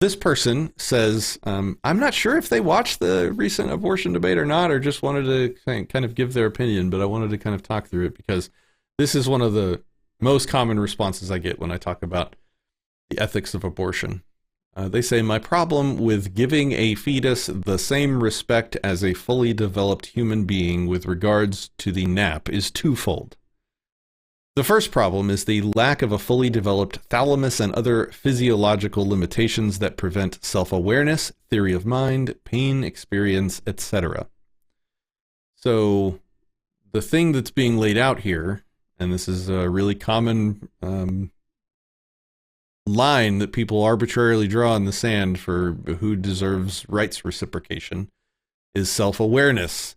This person says, I'm not sure if they watched the recent abortion debate or not, or just wanted to kind of give their opinion, but I wanted to kind of talk through it because this is one of the most common responses I get when I talk about the ethics of abortion. They say, my problem with giving a fetus the same respect as a fully developed human being with regards to the nap is twofold. The first problem is the lack of a fully developed thalamus and other physiological limitations that prevent self-awareness, theory of mind, pain experience, etc. So the thing that's being laid out here, and this is a really common line that people arbitrarily draw in the sand for who deserves rights reciprocation, is self-awareness.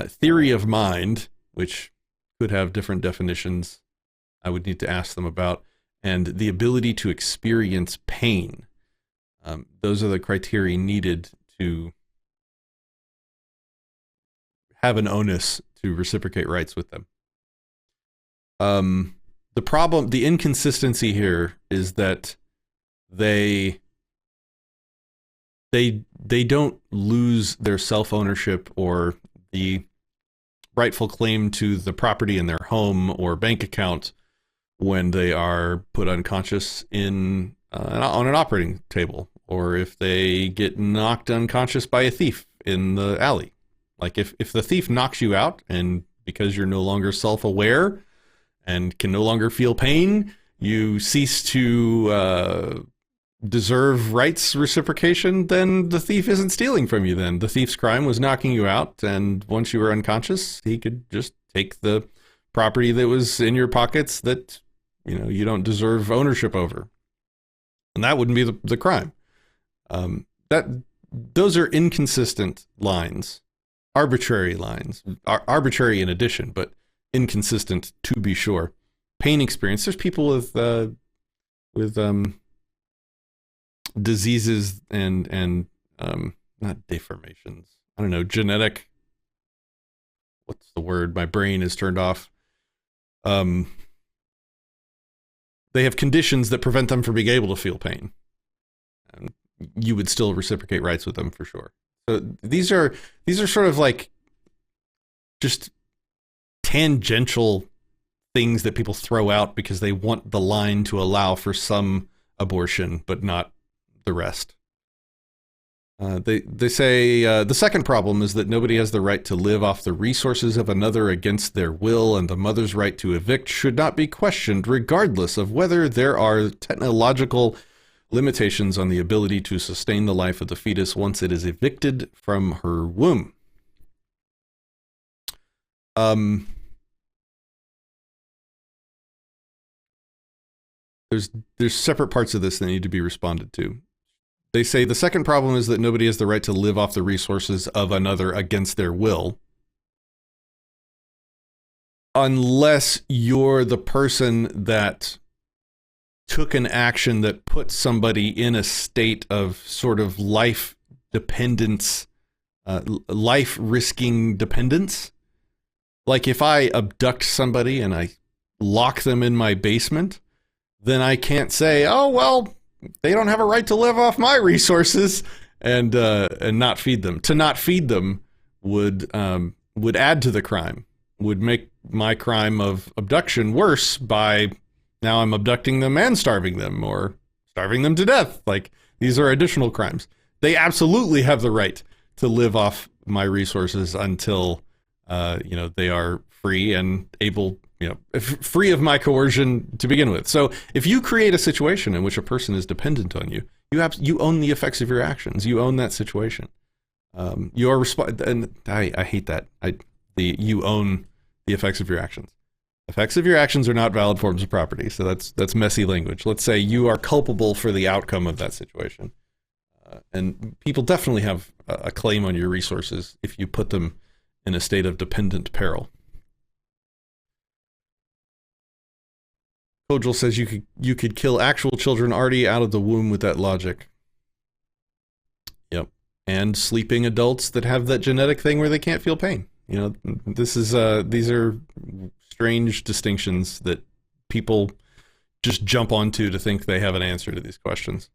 Theory of mind, which could have different definitions I would need to ask them about, and the ability to experience pain. Those are the criteria needed to have an onus to reciprocate rights with them. The problem, the inconsistency here is that they don't lose their self-ownership or the rightful claim to the property in their home or bank account when they are put unconscious on an operating table, or if they get knocked unconscious by a thief in the alley. Like if the thief knocks you out, and because you're no longer self-aware and can no longer feel pain, you cease to deserve rights reciprocation, then the thief isn't stealing from you then. The thief's crime was knocking you out, and once you were unconscious, he could just take the property that was in your pockets that you don't deserve ownership over. And that wouldn't be the crime. Those are inconsistent lines, arbitrary lines, arbitrary in addition, but inconsistent to be sure. Pain experience. There's people with diseases and not deformations. I don't know, genetic. What's the word? My brain is turned off. They have conditions that prevent them from being able to feel pain. And you would still reciprocate rights with them for sure. So these are sort of like just tangential things that people throw out because they want the line to allow for some abortion, but not the rest. They say the second problem is that nobody has the right to live off the resources of another against their will, and the mother's right to evict should not be questioned regardless of whether there are technological limitations on the ability to sustain the life of the fetus once it is evicted from her womb. There's separate parts of this that need to be responded to. They say the second problem is that nobody has the right to live off the resources of another against their will, unless you're the person that took an action that put somebody in a state of sort of life dependence, life risking dependence. Like if I abduct somebody and I lock them in my basement, then I can't say, oh, well, they don't have a right to live off my resources and not feed them. To not feed them would add to the crime, would make my crime of abduction worse by now I'm abducting them and starving them or starving them to death. Like these are additional crimes. They absolutely have the right to live off my resources until, they are free and able, free of my coercion to begin with. So if you create a situation in which a person is dependent on you, you own the effects of your actions. You own that situation. You are and I hate that. You own the effects of your actions. Effects of your actions are not valid forms of property. So that's messy language. Let's say you are culpable for the outcome of that situation. And people definitely have a claim on your resources if you put them in a state of dependent peril. Kojal says you could kill actual children already out of the womb with that logic. Yep. And sleeping adults that have that genetic thing where they can't feel pain. These are strange distinctions that people just jump onto to think they have an answer to these questions.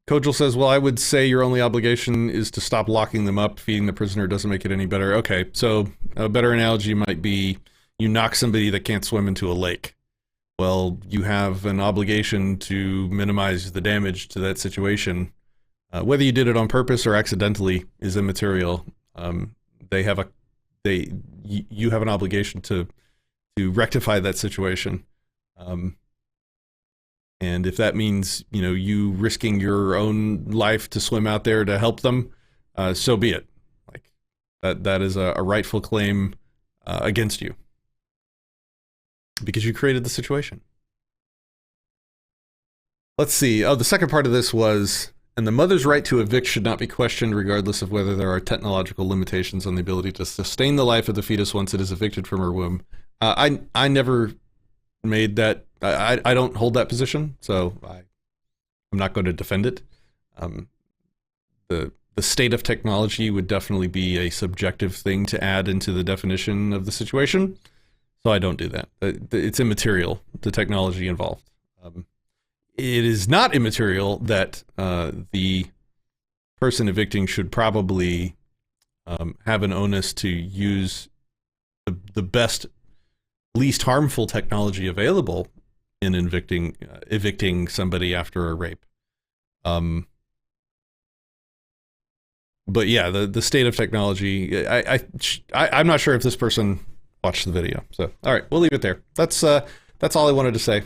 Kojal says, well, I would say your only obligation is to stop locking them up. Feeding the prisoner doesn't make it any better. Okay, so a better analogy might be you knock somebody that can't swim into a lake. Well, you have an obligation to minimize the damage to that situation. Whether you did it on purpose or accidentally is immaterial. You have an obligation to rectify that situation. And if that means, you risking your own life to swim out there to help them, so be it. Like that is a rightful claim against you because you created the situation. Let's see. Oh, the second part of this was, and the mother's right to evict should not be questioned regardless of whether there are technological limitations on the ability to sustain the life of the fetus once it is evicted from her womb. I never made that. I don't hold that position, so I'm not going to defend it. The state of technology would definitely be a subjective thing to add into the definition of the situation, so I don't do that. It's immaterial, the technology involved. It is not immaterial that the person evicting should probably have an onus to use the best, least harmful technology available in evicting somebody after a rape. But yeah, the state of technology, I'm not sure if this person watched the video. So, all right, we'll leave it there. That's all I wanted to say.